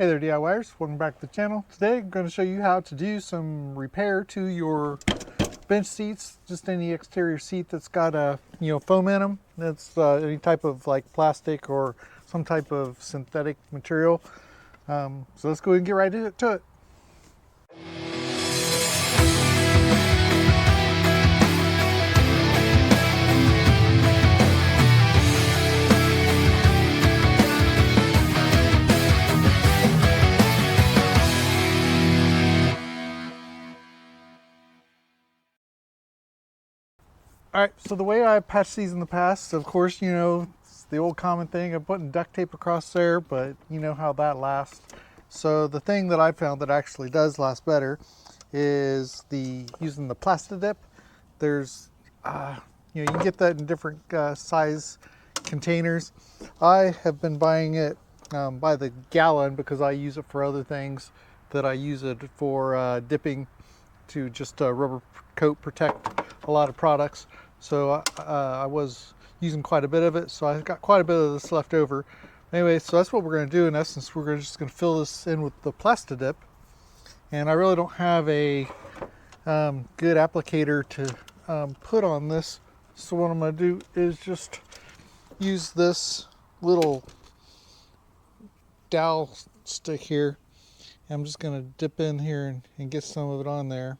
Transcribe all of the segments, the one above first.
Hey there DIYers, welcome back to the channel. Today I'm going to show you how to do some repair to your bench seats, just any exterior seat that's got a foam in them. That's any type of like plastic or some type of synthetic material. So let's go ahead and get right into it. Alright, so the way I patched these in the past, of course, it's the old common thing of putting duct tape across there, but you know how that lasts. So the thing that I found that actually does last better is using the Plastidip. There's, you can get that in different size containers. I have been buying it by the gallon because I use it for other things that I use it for dipping to just rubber coat protect a lot of products. So I was using quite a bit of it, so I got quite a bit of this left over. Anyway, so that's what we're going to do. In essence, we're just going to fill this in with the Plastidip, and I really don't have a good applicator to put on this, so what I'm going to do is just use this little dowel stick here. I'm just going to dip in here and get some of it on there,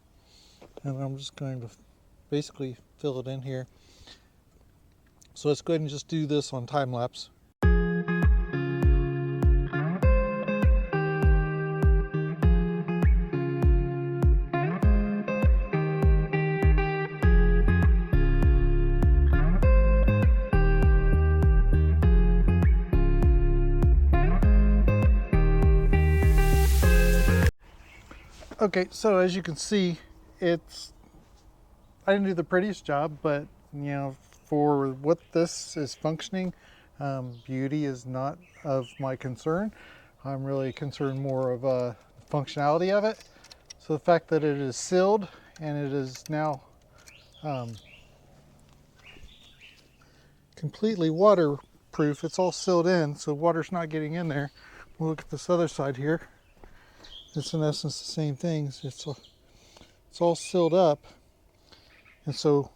and I'm just going to basically fill it in here. So let's go ahead and just do this on time lapse. Okay, so as you can see, I didn't do the prettiest job, but for what this is functioning, beauty is not of my concern. I'm really concerned more of functionality of it. So the fact that it is sealed and it is now completely waterproof. It's all sealed in, so water's not getting in there. We'll look at this other side here. It's in essence the same thing. It's all sealed up, and so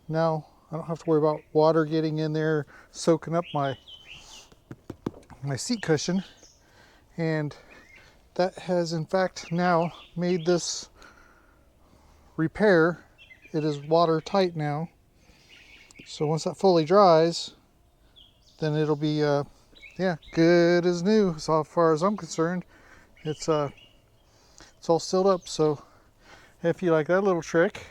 now I don't have to worry about water getting in there, soaking up my seat cushion. And that has in fact now made this repair, it is watertight now. So once that fully dries, then it'll be good as new. So as far as I'm concerned, it's all sealed up. So if you like that little trick,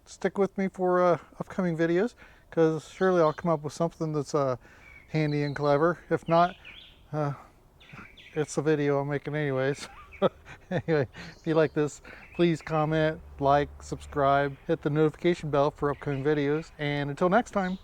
stick with me for upcoming videos, because surely I'll come up with something that's handy and clever. If not, it's a video I'm making anyways. Anyway, if you like this, please comment, like, subscribe, hit the notification bell for upcoming videos, and until next time.